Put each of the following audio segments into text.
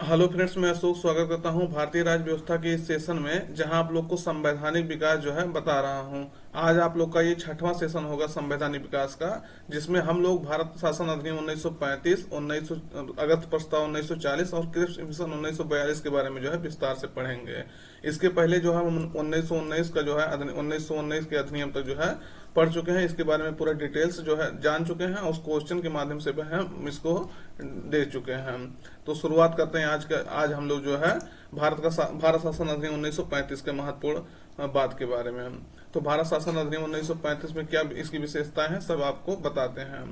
Hello friends, मैं अशोक स्वागत करता हूं भारतीय राज्य व्यवस्था के इस सेशन में, जहां आप लोग को संवैधानिक विकास जो है बता रहा हूं। आज आप लोग का ये 6वां सेशन होगा संवैधानिक विकास का, जिसमें हम लोग भारत शासन अधिनियम 1935, 1900 अगस्त प्रस्ताव 1940 और क्रिप्स मिशन 1942 के बारे में जो है विस्तार से पढ़ेंगे। इसके पहले जो है हम 1919 का जो है 1919 के अधिनियम तक जो है पढ़ चुके हैं। इसके बारे में पूरा डिटेल्स जो है जान चुके हैं, उस क्वेश्चन के माध्यम से हम इसको देख चुके हैं। तो शुरुआत करते हैं आज हम लोग जो है भारत शासन अधिनियम 1935 के महत्वपूर्ण बात के बारे में। तो भारत शासन अधिनियम 1935 में क्या इसकी विशेषताएं हैं, सब आपको बताते हैं।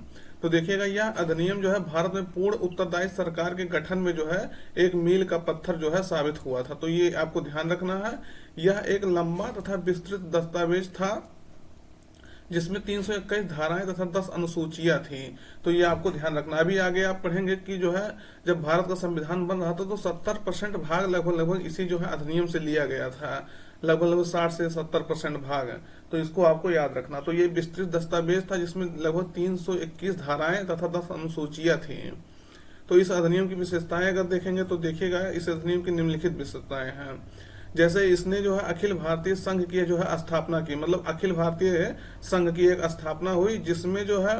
तो देखिएगा, यह अधिनियम जो है भारत में पूर्ण उत्तरदायी सरकार के गठन में जो है एक मील का पत्थर जो है साबित हुआ था। तो ये आपको ध्यान रखना है। यह एक लंबा तथा विस्तृत दस्तावेज था, जिसमें 321 धाराएं तथा 10 अनुसूचियां थी। तो ये आपको ध्यान रखना। अभी आगे आप पढ़ेंगे कि जो है जब भारत का संविधान बन रहा था तो 70% भाग लगभग इसी जो है अधिनियम से लिया गया था। लगभग 60 से 70% भाग। तो इसको आपको याद रखना। तो ये विस्तृत दस्तावेज था, जिसमें लगभग 321 धाराएं तथा 10 अनुसूचियां थी। तो इस अधिनियम की विशेषताएं अगर देखेंगे तो देखिएगा, इस अधिनियम की निम्नलिखित विशेषताएं हैं। जैसे इसने जो है अखिल भारतीय संघ की जो है स्थापना की, मतलब अखिल भारतीय संघ की एक स्थापना हुई, जिसमें जो है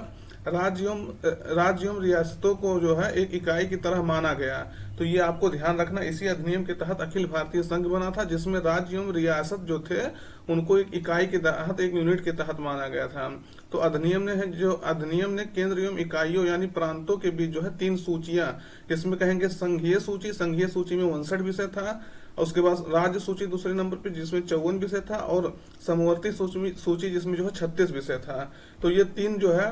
राज्य एवं रियासतों को जो है एक इकाई की तरह माना गया। तो ये आपको ध्यान रखना। इसी अधिनियम के तहत अखिल भारतीय संघ बना था, जिसमें राज्य एवं रियासत जो थे उनको एक इकाई के तहत, एक यूनिट के तहत माना गया था। तो अधिनियम ने केंद्र एवं इकाइयों यानी प्रांतों के बीच जो है 3 सूचियां, इसमें कहेंगे संघीय सूची में 59 विषय था। और उसके बाद राज्य सूची दूसरे नंबर पे, जिसमें 54 विषय था, और समवर्ती सूची जिसमें जो है 36 विषय था। तो ये 3 जो है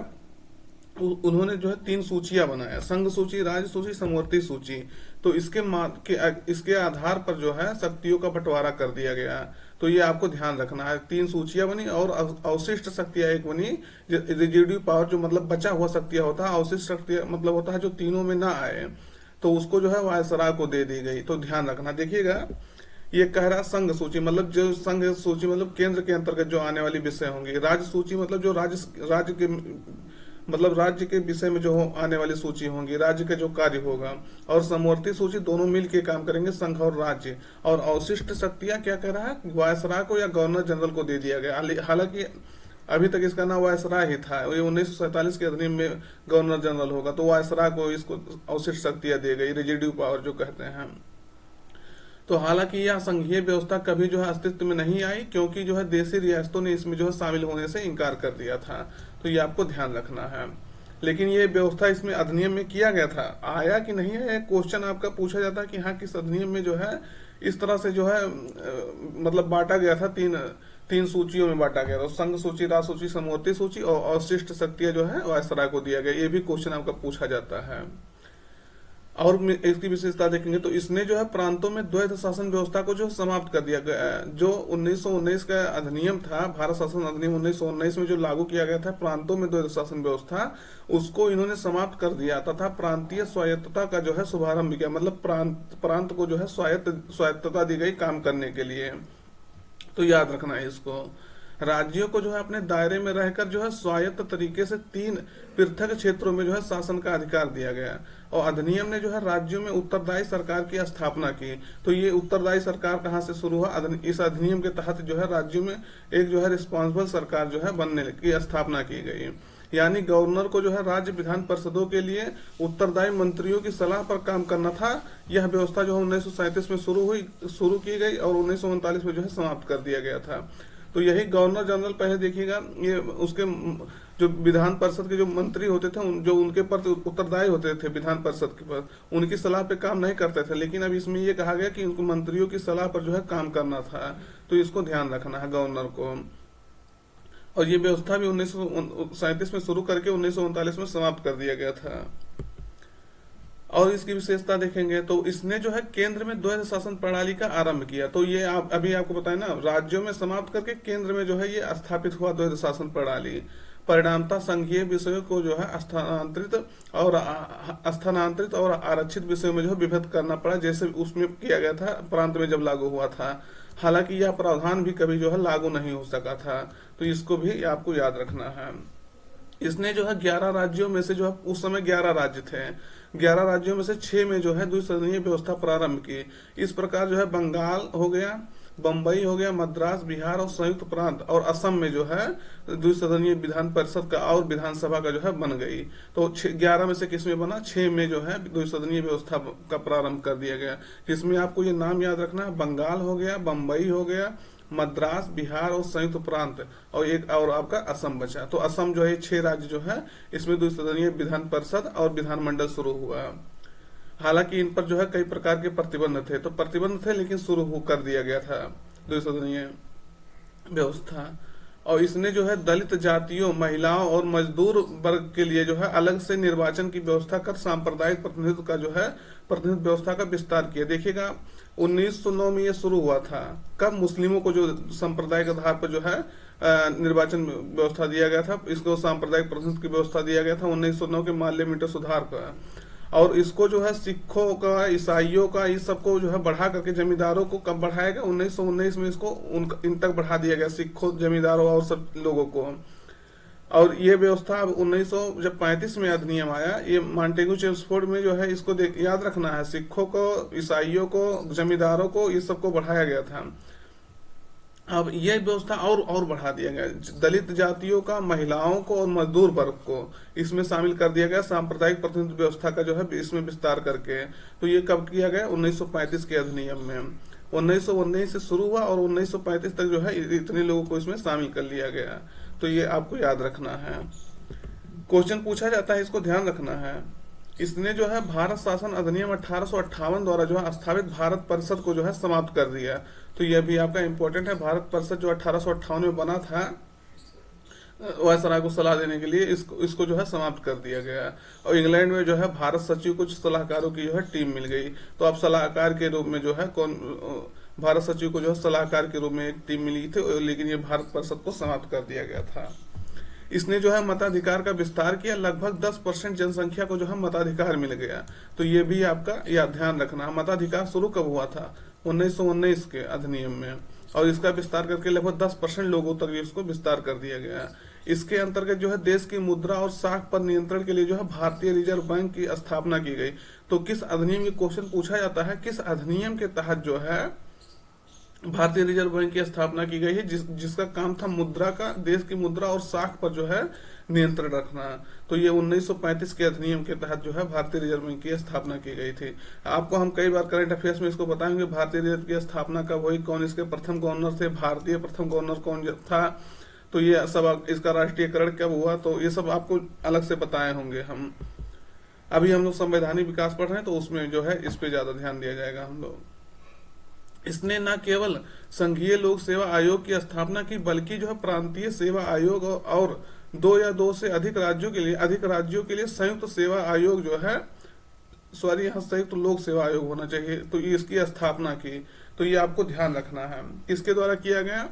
उन्होंने जो है 3 सूचियां बनाया, संघ सूची, राज्य सूची, समवर्ती सूची। तो इसके आधार पर जो है शक्तियों का बंटवारा कर दिया गया। तो ये आपको ध्यान रखना है। 3 सूचियां बनी और अवशिष्ट शक्तियां एक बनी। रिजिड्यू पावर जो मतलब बचा हुआ शक्तियां होता है, अवशिष्ट शक्तियां मतलब होता है जो तीनों में ना आए, तो उसको जो है वायसराय को दे दी गई। तो ध्यान रखना। देखिएगा, ये कह रहा संघ सूची मतलब जो संघ सूची मतलब केंद्र के अंतर्गत जो आने वाली विषय होंगे। राज्य सूची मतलब जो राज्य के विषय में जो आने वाली सूची होंगी, राज्य का जो कार्य होगा। और समवर्ती सूची दोनों मिल के काम करेंगे, संघ और राज्य। और अवशिष्ट शक्तियां क्या कह रहा है, वायसराय को या गवर्नर जनरल को दे दिया गया। हालांकि अभी तक इसका नाम वायसराय ही था। ये 1947 के अधिनियम में गवर्नर जनरल होगा, तो वायसराय को इसको अवशिष्ट शक्तियां दी गई, रेजिड्यू पावर जो कहते हैं। तो हालांकि यह संघीय व्यवस्था कभी जो है अस्तित्व में नहीं आई, क्योंकि जो है देशी रियासतों ने इसमें जो है शामिल होने से इनकार कर दिया था। तो ये आपको ध्यान रखना है। लेकिन ये व्यवस्था इसमें अधिनियम में किया गया था, आया कि नहीं है, क्वेश्चन आपका पूछा जाता है कि हाँ, किस अधिनियम में जो है इस तरह से जो है मतलब बांटा गया था, तीन सूचियों में बांटा गया था। संघ सूची, राज्य सूची, समवर्ती सूची, और अवशिष्ट शक्तियां जो है वायसराय को दिया गया। ये भी क्वेश्चन आपका पूछा जाता है। और इसकी विशेषता देखेंगे तो इसने जो है प्रांतों में द्वैध शासन व्यवस्था को जो समाप्त कर दिया गया। जो 1919 का अधिनियम था, भारत शासन अधिनियम 1919 में जो लागू किया गया था प्रांतों में द्वैध शासन व्यवस्था, उसको इन्होंने समाप्त कर दिया तथा प्रांतीय स्वायत्तता का जो है शुभारंभ किया। मतलब प्रांत को जो है स्वायत्तता दी गई काम करने के लिए। तो याद रखना है इसको। राज्यों को जो है अपने दायरे में रहकर जो है स्वायत्त तरीके से 3 पृथक क्षेत्रों में जो है शासन का अधिकार दिया गया। और अधिनियम ने जो है राज्यों में उत्तरदायी सरकार की स्थापना की। तो ये उत्तरदायी सरकार कहाँ से शुरू हुआ, इस अधिनियम के तहत जो है राज्यों में एक जो है रिस्पॉन्सिबल सरकार जो है बनने की स्थापना की गई। यानी गवर्नर को जो है राज्य विधान परिषदों के लिए उत्तरदायी मंत्रियों की सलाह पर काम करना था। यह व्यवस्था जो है 1937 में शुरू की गई और 1939 में जो है समाप्त कर दिया गया था। तो यही गवर्नर जनरल, पहले देखिएगा, ये उसके जो विधान परिषद के जो मंत्री होते थे, जो उनके पर उत्तरदायी होते थे विधान परिषद के पर, उनकी सलाह पे काम नहीं करते थे। लेकिन अब इसमें ये कहा गया कि उनको मंत्रियों की सलाह पर जो है काम करना था। तो इसको ध्यान रखना है गवर्नर को। और ये व्यवस्था भी 1937 में शुरू करके 1939 में समाप्त कर दिया गया था। और इसकी विशेषता देखेंगे तो इसने जो है केंद्र में द्वैध शासन प्रणाली का आरंभ किया। तो ये अभी आपको बताया ना, राज्यों में समाप्त करके केंद्र में जो है ये स्थापित हुआ द्वैध शासन प्रणाली। परिणामतः संघीय विषयों को जो है स्थानांतरित और आरक्षित विषयों में जो है विभक्त करना पड़ा, जैसे उसमें किया गया था प्रांत में जब लागू हुआ था। हालांकि यह प्रावधान भी कभी जो है लागू नहीं हो सका था। तो इसको भी आपको याद रखना है। इसने जो है 11 राज्यों में से जो है उस समय 11 राज्य थे, 11 राज्यों में से 6 में जो है द्विसदनीय व्यवस्था प्रारंभ की। इस प्रकार जो है बंगाल हो गया, बम्बई हो गया, मद्रास, बिहार और संयुक्त प्रांत और असम में जो है द्विसदनीय विधान परिषद का और विधानसभा का जो है बन गई। तो 11 में से किस में बना, 6 में जो है द्विसदनीय व्यवस्था का प्रारंभ कर दिया गया। जिसमें आपको ये नाम याद रखना है, बंगाल हो गया, बम्बई हो गया, मद्रास, बिहार और संयुक्त प्रांत, और एक और आपका असम बचा। तो असम जो है 6 राज्य जो है इसमें द्विसदनीय विधान परिषद और विधानमंडल शुरू हुआ। हालांकि इन पर जो है कई प्रकार के प्रतिबंध थे, तो प्रतिबंध थे लेकिन शुरू कर दिया गया था द्विसदनीय व्यवस्था। और इसने जो है दलित जातियों, महिलाओं और मजदूर वर्ग के लिए जो है अलग से निर्वाचन की व्यवस्था कर सांप्रदायिक प्रतिनिधित्व का जो है प्रतिनिधित्व व्यवस्था का विस्तार किया। देखिएगा 1909 में ये शुरू हुआ था। कब? मुस्लिमों को जो सांप्रदायिक आधार पर जो है निर्वाचन व्यवस्था दिया गया था, इसको सांप्रदायिक प्रतिनिधित्व की व्यवस्था दिया गया था 1909 के माल्य मिंटो सुधार का। और इसको जो है सिखों का, ईसाइयों का, इस सबको जो है बढ़ा करके जमींदारों को कब बढ़ाया गया? 1919 में इसको इन तक बढ़ा दिया गया, सिखों, जमींदारों और सब लोगों को। और ये व्यवस्था अब 1935 में अधिनियम आया, ये मॉन्टेग्यू चेम्सफोर्ड में जो है इसको याद रखना है, सिखों को, ईसाइयों को, जमींदारों को, ये सबको बढ़ाया गया था। अब यह व्यवस्था और बढ़ा दिया गया, दलित जातियों का, महिलाओं को और मजदूर वर्ग को इसमें शामिल कर दिया गया सांप्रदायिक प्रतिनिधित्व व्यवस्था का जो है इसमें विस्तार करके। तो ये कब किया गया? 1935 के अधिनियम में। 1919 से शुरू हुआ और 1935 तक जो है इतने लोगों को इसमें शामिल कर लिया गया। तो ये आपको याद रखना है, क्वेश्चन पूछा जाता है, इसको ध्यान रखना है। इसने जो है भारत शासन अधिनियम 1858 द्वारा जो है स्थापित भारत परिषद को जो है समाप्त कर दिया। तो यह भी आपका इंपॉर्टेंट है। भारत परिषद जो 1858 में बना था वायसराय को सलाह देने के लिए, इसको जो है समाप्त कर दिया गया। और इंग्लैंड में जो है भारत सचिव कुछ सलाहकारों की जो है टीम मिल गई। तो अब सलाहकार के रूप में जो है भारत सचिव को जो है सलाहकार के रूप में एक टीम मिली थी, लेकिन ये भारत परिषद को समाप्त कर दिया गया था। इसने जो है मताधिकार का विस्तार किया, लगभग 10% जनसंख्या को जो है मताधिकार मिल गया। तो ये भी आपका यह ध्यान रखना। मताधिकार शुरू कब हुआ था? 1919 के अधिनियम में, और इसका विस्तार करके लगभग 10% लोगों तक इसको विस्तार कर दिया गया। इसके अंतर्गत जो है देश की मुद्रा और साख पर नियंत्रण के लिए जो है भारतीय रिजर्व बैंक की स्थापना की गई। तो किस अधिनियम, की क्वेश्चन पूछा जाता है, किस अधिनियम के तहत जो है भारतीय रिजर्व बैंक की स्थापना की गई है, जिसका काम था मुद्रा का, देश की मुद्रा और साख पर जो है नियंत्रण रखना। तो ये 1935 के अधिनियम के तहत जो है भारतीय रिजर्व बैंक की स्थापना की गई थी। आपको हम कई बार करंट अफेयर्स में इसको बताएंगे भारतीय रिजर्व की स्थापना कब हुई, कौन इसके प्रथम गवर्नर थे, भारतीय प्रथम गवर्नर कौन था, तो ये सब, इसका राष्ट्रीयकरण कब हुआ, तो ये सब आपको अलग से बताए होंगे हम। अभी हम लोग संवैधानिक विकास पढ़ रहे हैं, तो उसमें जो है इस पे ज्यादा ध्यान दिया जाएगा हम लोग। इसने न केवल संघीय लोक सेवा आयोग की स्थापना की, बल्कि जो है प्रांतीय सेवा आयोग और 2 या 2 से अधिक राज्यों के लिए संयुक्त सेवा आयोग जो है, सॉरी यहाँ संयुक्त लोक सेवा आयोग होना चाहिए, तो इसकी स्थापना की। तो ये आपको ध्यान रखना है, किसके द्वारा किया गया?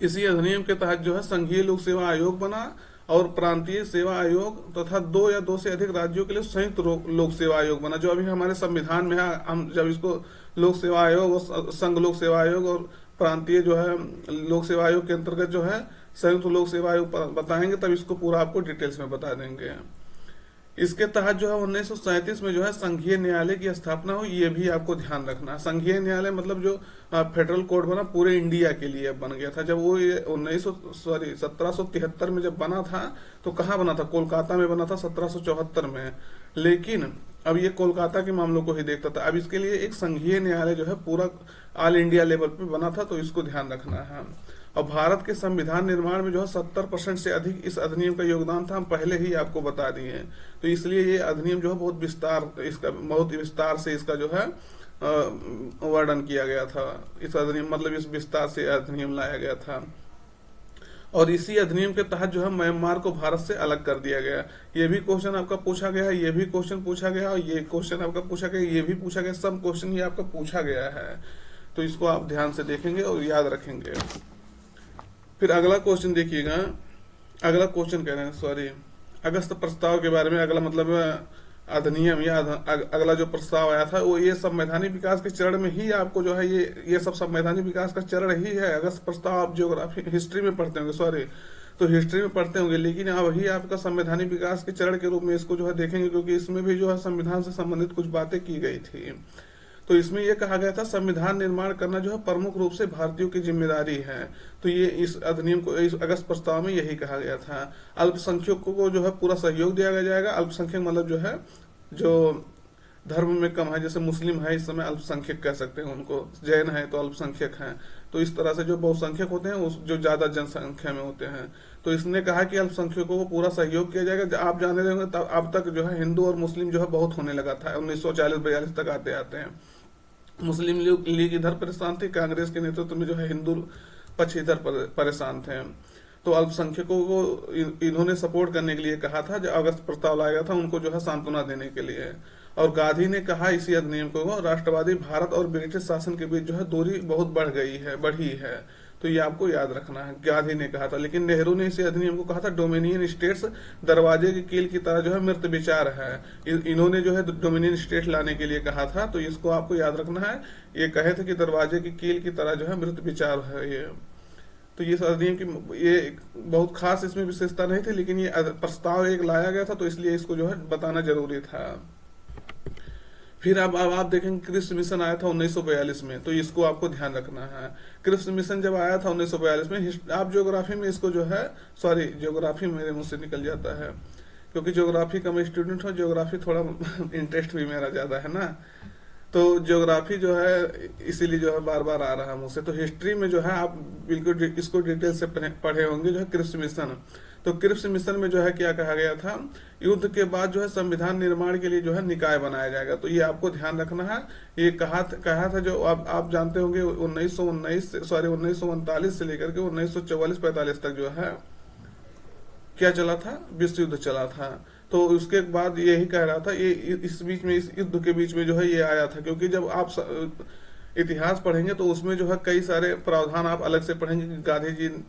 इसी अधिनियम के तहत जो है संघीय लोक सेवा आयोग बना और प्रांतीय सेवा आयोग तथा 2 या 2 से अधिक राज्यों के लिए संयुक्त लोक सेवा आयोग बना, जो अभी हमारे संविधान में है। हम जब इसको लोक सेवा आयोग और संघ लोक सेवा आयोग और प्रांतीय जो है लोक सेवा आयोग के अंतर्गत जो है संयुक्त लोक सेवा आयोग बताएंगे, तब इसको पूरा आपको डिटेल्स में बता देंगे। इसके तहत जो है 1937 में जो है संघीय न्यायालय की स्थापना हुई, ये भी आपको ध्यान रखना। संघीय न्यायालय मतलब जो फेडरल कोर्ट बना पूरे इंडिया के लिए बन गया था। जब वो 1773 में जब बना था, तो कहाँ बना था? कोलकाता में बना था 1774 में। लेकिन अब ये कोलकाता के मामलों को ही देखता था। अब इसके लिए एक संघीय न्यायालय जो है पूरा ऑल इंडिया लेवल पे बना था, तो इसको ध्यान रखना है। और भारत के संविधान निर्माण में जो है 70% से अधिक इस अधिनियम का योगदान था, हम पहले ही आपको बता दिए हैं। तो इसलिए ये अधिनियम जो है बहुत विस्तार से इसका जो है वर्णन किया गया था। इस अधिनियम मतलब इस विस्तार से अधिनियम लाया गया था। और इसी अधिनियम के तहत जो है म्यांमार को भारत से अलग कर दिया गया। ये भी क्वेश्चन आपका पूछा गया है, ये भी क्वेश्चन पूछा गया, और ये क्वेश्चन आपका पूछा गया, ये भी पूछा गया, सब क्वेश्चन ये आपका पूछा गया है। तो इसको आप ध्यान से देखेंगे और याद रखेंगे। फिर अगला क्वेश्चन देखिएगा, अगला क्वेश्चन कह रहे हैं, सॉरी, अगस्त प्रस्ताव के बारे में। अगला मतलब अधिनियम या अगला जो प्रस्ताव आया था, वो ये संवैधानिक विकास के चरण में ही आपको जो है ये सब संवैधानिक विकास का चरण ही है। अगस्त प्रस्ताव आप ज्योग्राफी हिस्ट्री में पढ़ते होंगे, सॉरी तो हिस्ट्री में पढ़ते होंगे, लेकिन अभी आपका संवैधानिक विकास के चरण के रूप में इसको जो है देखेंगे, क्योंकि इसमें भी जो है संविधान से संबंधित कुछ बातें की गई थी। तो इसमें यह कहा गया था संविधान निर्माण करना जो है प्रमुख रूप से भारतीयों की जिम्मेदारी है। तो ये इस अधिनियम को, इस अगस्त प्रस्ताव में यही कहा गया था। अल्पसंख्यकों को जो है पूरा सहयोग दिया जाएगा। अल्पसंख्यक मतलब जो है जो धर्म में कम है, जैसे मुस्लिम है इस समय अल्पसंख्यक कह सकते हैं उनको, जैन है तो अल्पसंख्यक हैं। तो इस तरह से जो बहुसंख्यक होते हैं उस जो ज्यादा जनसंख्या में होते हैं, तो इसने कहा कि अल्पसंख्यकों को पूरा सहयोग किया जाएगा। आप जाने रहे होंगे अब तक जो है हिंदू और मुस्लिम जो है बहुत होने लगा था, 1940-42 तक आते आते हैं। मुस्लिम लीग इधर परेशान थी, कांग्रेस के नेतृत्व में जो है हिंदू पक्ष इधर परेशान थे। तो अल्पसंख्यकों को इन्होंने सपोर्ट करने के लिए कहा था। जो अगस्त प्रस्ताव लाया गया था उनको जो है सांत्वना देने के लिए। और गांधी ने कहा इसी अधिनियम को, राष्ट्रवादी भारत और ब्रिटिश शासन के बीच जो है दूरी बहुत बढ़ी है। तो ये आपको याद रखना है, गांधी ने कहा था। लेकिन नेहरू ने इसी अधिनियम को कहा था डोमिनियन स्टेट्स दरवाजे की कील की तरह जो है मृत विचार है। इन्होंने जो है डोमिनियन स्टेट लाने के लिए कहा था, तो इसको आपको याद रखना है। ये कहे थे कि दरवाजे की कील की तरह जो है मृत विचार है ये। तो ये अधिनियम की ये बहुत खास इसमें विशेषता नहीं थी, लेकिन ये प्रस्ताव एक लाया गया था, तो इसलिए इसको जो है बताना जरूरी था। फिर अब आप देखेंगे क्रिप्स मिशन आया था 1942 में, तो इसको आपको ध्यान रखना है। क्रिप्स मिशन जब आया था 1942 में, आप ज्योग्राफी में इसको जो है, सॉरी ज्योग्राफी मेरे मुंह से निकल जाता है, क्योंकि ज्योग्राफी का मैं स्टूडेंट हूँ, ज्योग्राफी थोड़ा इंटरेस्ट भी मेरा ज्यादा है ना, तो ज्योग्राफी जो है इसीलिए जो है बार बार आ रहा है मुझसे। तो हिस्ट्री में जो है आप बिल्कुल इसको डिटेल से पढ़े होंगे, जो है क्रिप्स मिशन। तो क्रिप्स मिशन में जो है क्या कहा गया था, युद्ध के बाद जो है संविधान निर्माण के लिए जो है निकाय बनाया जाएगा। तो ये आपको ध्यान रखना है। ये कहा था जो आप जानते होंगे 1939 से लेकर के 1944-45 तक जो है क्या चला था, विश्व युद्ध चला था। तो उसके बाद यही कह रहा था, ये इस बीच में, इस युद्ध के बीच में जो है ये आया था, क्योंकि जब आप इतिहास पढ़ेंगे तो उसमें जो है कई सारे प्रावधान आप अलग से पढ़ेंगे कि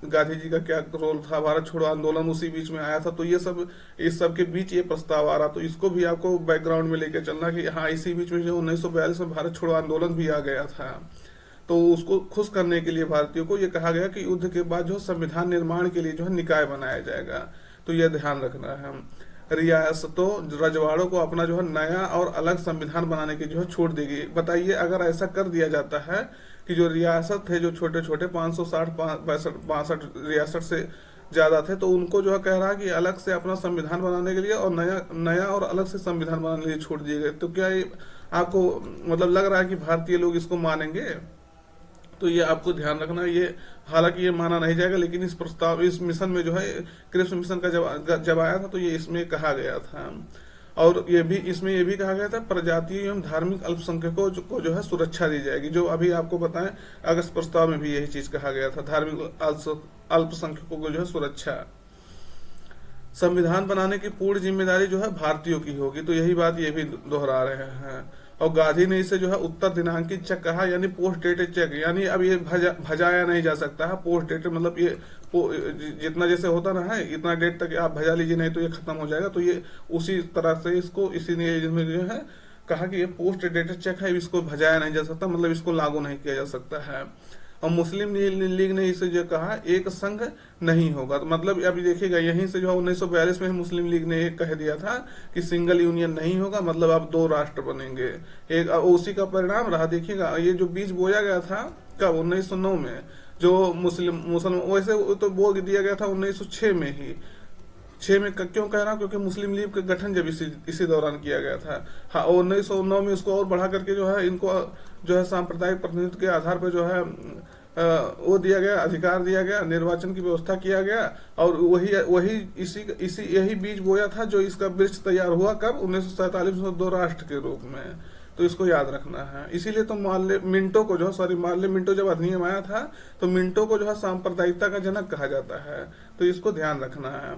गांधी जी का क्या रोल था, भारत छोड़ो आंदोलन उसी बीच में आया था। तो ये सब, इस सब के बीच ये प्रस्ताव आ रहा, तो इसको भी आपको बैकग्राउंड में लेकर चलना कि हाँ इसी बीच में जो 1942 में भारत छोड़ो आंदोलन भी आ गया था। तो उसको खुश करने के लिए भारतीयों को ये कहा गया कि युद्ध के बाद जो संविधान निर्माण के लिए जो है निकाय बनाया जाएगा। तो यह ध्यान रखना है। रियासतों रजवाड़ों को अपना जो है नया और अलग संविधान बनाने की जो है छूट देगी। बताइए अगर ऐसा कर दिया जाता है कि जो रियासत है, जो छोटे छोटे 560-62 रियासत से ज्यादा थे, तो उनको जो है कह रहा है कि अलग से अपना संविधान बनाने के लिए और नया और अलग से संविधान बनाने के लिए छूट दी गई। तो क्या ये आपको मतलब लग रहा है कि भारतीय लोग इसको मानेंगे? तो ये आपको ध्यान रखना। ये हालांकि ये माना नहीं जाएगा, लेकिन इस प्रस्ताव, इस मिशन में जो है क्रिप्स मिशन का जब आया था तो ये इसमें कहा गया था। और इसमें ये भी कहा गया था प्रजातीय एवं धार्मिक अल्पसंख्यकों को जो है सुरक्षा दी जाएगी। जो अभी आपको बताएं अगस्त प्रस्ताव में भी यही चीज कहा गया था, धार्मिक अल्पसंख्यकों को जो है सुरक्षा। संविधान बनाने की पूर्ण जिम्मेदारी जो है भारतीयों की होगी, तो यही बात ये भी दोहरा रहे हैं। और गांधी ने इसे जो है उत्तर दिनांकित चेक कहा, यानी पोस्ट डेटेड चेक, यानी अब ये भजाया नहीं जा सकता है। पोस्ट डेटेड मतलब ये जितना जैसे होता ना है, इतना डेट तक आप भजा लीजिए, नहीं तो ये खत्म हो जाएगा। तो ये उसी तरह से इसको इसीलिए इसमें जो है कहा कि ये पोस्ट डेटेड चेक है, इसको भजाया नहीं जा सकता, मतलब इसको लागू नहीं किया जा सकता है। और मुस्लिम लीग ने इसे जो कहा एक संघ नहीं होगा। तो मतलब अभी देखिएगा यहीं से जो है 1942 में मुस्लिम लीग ने एक कह दिया था कि सिंगल यूनियन नहीं होगा, मतलब अब दो राष्ट्र बनेंगे। एक उसी का परिणाम रहा। देखिएगा ये जो बीज बोया गया था कब, 1909 में, जो मुसलमान वैसे तो बो दिया गया था 1906 में ही। 6 में क्यों कह रहा हूँ, क्योंकि मुस्लिम लीग का गठन जब इसी दौरान किया गया था। हाँ, 1909 में उसको और बढ़ा करके जो है इनको जो है सांप्रदायिक प्रतिनिधित्व के आधार पर जो है वो दिया गया, अधिकार दिया गया, निर्वाचन की व्यवस्था किया गया। और वही इसी यही बीज बोया था जो इसका वृक्ष तैयार हुआ कब, 1947 में, दो राष्ट्र के रूप में। तो इसको याद रखना है। इसीलिए तो मिंटो को जो मार्ले मिंटो जब अधिनियम आया था तो मिंटो को जो है सांप्रदायिकता का जनक कहा जाता है। तो इसको ध्यान रखना है।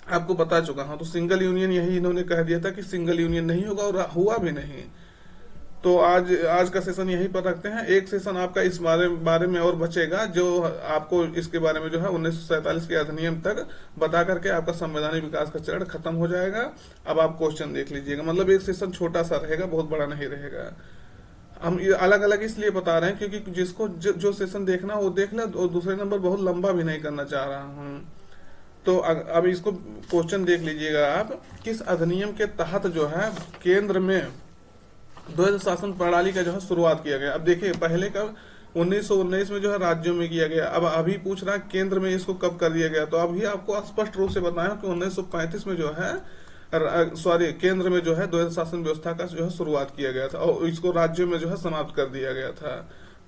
आपको बता चुका हूं। तो सिंगल यूनियन यही इन्होंने कह दिया था कि सिंगल यूनियन नहीं होगा, और हुआ भी नहीं। तो आज का सेशन यही पर रखते हैं। एक सेशन आपका इस बारे में और बचेगा, जो आपको इसके बारे में जो है 1947 के अधिनियम तक बता करके आपका संवैधानिक विकास का चरण खत्म हो जाएगा। अब आप क्वेश्चन देख लीजिएगा, मतलब एक सेशन छोटा सा रहेगा, बहुत बड़ा नहीं रहेगा। हम ये अलग अलग इसलिए बता रहे हैं क्योंकि जिसको जो सेशन देखना वो देख ले, और दूसरे नंबर बहुत लंबा भी नहीं करना चाह रहा हूँ। तो अब इसको क्वेश्चन देख लीजिएगा आप, किस अधिनियम के तहत जो है केंद्र में द्वैध शासन प्रणाली का जो है शुरुआत किया गया। अब देखिए पहले कब 1919 में जो है राज्यों में किया गया, अब अभी पूछ रहा है केंद्र में इसको कब कर दिया गया। तो अभी आपको स्पष्ट रूप से बताया कि 1935 में जो है सॉरी केंद्र में जो है द्वैध शासन व्यवस्था का जो है शुरुआत किया गया था और इसको राज्यों में जो है समाप्त कर दिया गया था।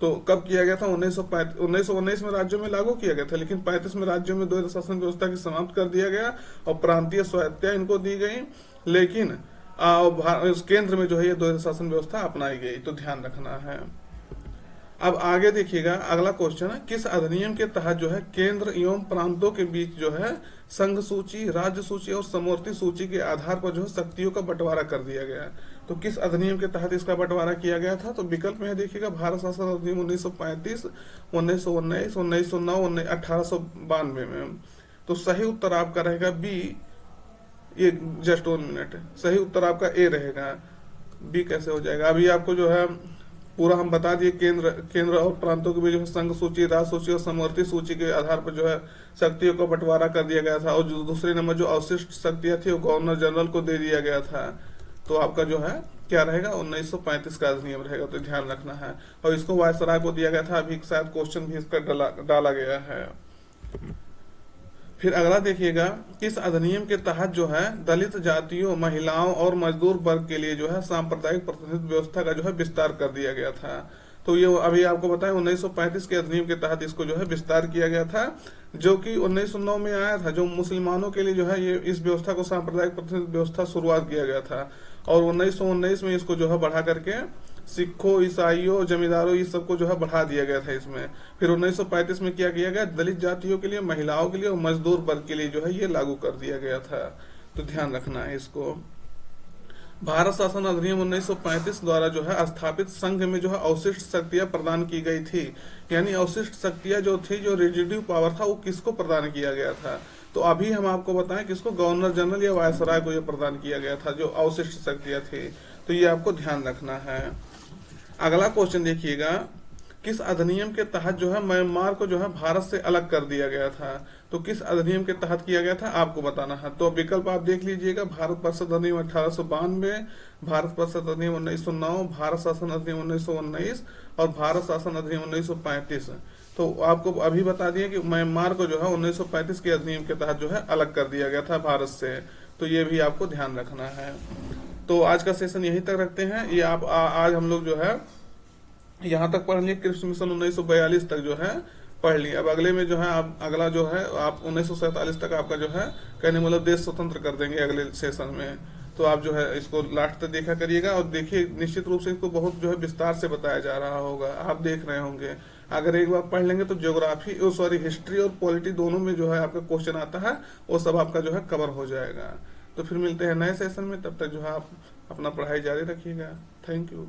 तो कब किया गया था? 1919 में राज्यों में लागू किया गया था, लेकिन 35 में राज्यों में द्वैध शासन व्यवस्था की समाप्त कर दिया गया और प्रांतीय स्वायत्तता इनको दी गई, लेकिन केंद्र में जो है ये द्वैध शासन व्यवस्था अपनाई गई। तो ध्यान रखना है। अब आगे देखिएगा, अगला क्वेश्चन है, किस अधिनियम के तहत जो है केंद्र एवं प्रांतों के बीच जो है संघ सूची, राज्य सूची और समवर्ती सूची के आधार पर जो है शक्तियों का बंटवारा कर दिया गया। तो किस अधिनियम के तहत इसका बंटवारा किया गया था? तो विकल्प में देखिएगा, भारत शासन अधिनियम 1935, 1919, 1909, 1892 में। तो सही उत्तर आपका रहेगा बी। ये जस्ट 1 मिनट, सही उत्तर आपका ए रहेगा। बी कैसे हो जाएगा? अभी आपको जो है पूरा हम बता दिए, केंद्र और प्रांतों के बीच जो संघ सूची, राज्य सूची और समवर्ती सूची के आधार पर जो है शक्तियों का बंटवारा कर दिया गया था और जो दूसरे नंबर जो अवशिष्ट शक्तियां थी वो गवर्नर जनरल को दे दिया गया था। तो आपका जो है क्या रहेगा? 1935 का अधिनियम रहेगा। तो ध्यान रखना है। और इसको वायसराय को दिया गया था, अभी शायद क्वेश्चन भी इसका डाला गया है। फिर अगला देखिएगा, किस अधिनियम के तहत जो है दलित जातियों, महिलाओं और मजदूर वर्ग के लिए जो है सांप्रदायिक प्रतिनिधित्व व्यवस्था का जो है विस्तार कर दिया गया था। तो ये अभी आपको बताया 1935 के अधिनियम के तहत इसको जो है विस्तार किया गया था, जो कि 1909 में आया था। जो मुसलमानों के लिए जो है ये इस व्यवस्था को सांप्रदायिक प्रतिनिधित्व व्यवस्था शुरुआत किया गया था और 1919 में इसको जो है बढ़ा करके सिखों, ईसाइयों, जमींदारों इस सबको जो है बढ़ा दिया गया था इसमें। फिर 1935 में क्या किया गया? दलित जातियों के लिए, महिलाओं के लिए और मजदूर वर्ग के लिए जो है ये लागू कर दिया गया था। तो ध्यान रखना है इसको। भारत शासन अधिनियम 1935 द्वारा जो है स्थापित संघ में जो है अवशिष्ट शक्तियां प्रदान की गई थी। यानी अवशिष्ट शक्तियां जो थी, जो रेजिड्यू पावर था, वो किसको प्रदान किया गया था? तो अभी हम आपको बताएं किसको? गवर्नर जनरल या वायसराय को ये प्रदान किया गया था, जो अवशिष्ट शक्तियां थी। तो ये आपको ध्यान रखना है। अगला क्वेश्चन देखिएगा, किस अधिनियम के तहत जो है म्यांमार को जो है भारत से अलग कर दिया गया था? तो किस अधिनियम के तहत किया गया था आपको बताना है। तो विकल्प आप देख लीजिएगा, भारत परिषद अधिनियम 1892, भारत परिषद अधिनियम 1909, भारत शासन अधिनियम 1919 और भारत शासन अधिनियम 1935। तो आपको अभी बता दिए कि म्यांमार को जो है 1935 के अधिनियम के तहत जो है अलग कर दिया गया था भारत से। तो ये भी आपको ध्यान रखना है। तो आज का सेशन यहीं तक रखते हैं। ये आप आज हम लोग जो है यहाँ तक पढ़ लिए, कृषि मिशन 1942 तक जो है पढ़ लिए। अब अगले में जो है आप अगला जो है आप 1947 तक आपका जो है कहने मतलब देश स्वतंत्र कर देंगे अगले सेशन में। तो आप जो है इसको लास्ट तक देखा करिएगा और देखिए, निश्चित रूप से इसको बहुत जो है विस्तार से बताया जा रहा होगा, आप देख रहे होंगे। अगर एक बार पढ़ लेंगे तो ज्योग्राफी हिस्ट्री और पॉलिटी दोनों में जो है आपका क्वेश्चन आता है, वो सब आपका जो है कवर हो जाएगा। तो फिर मिलते हैं नए सेशन में, तब तक जो है आप अपना पढ़ाई जारी रखिएगा। Thank you.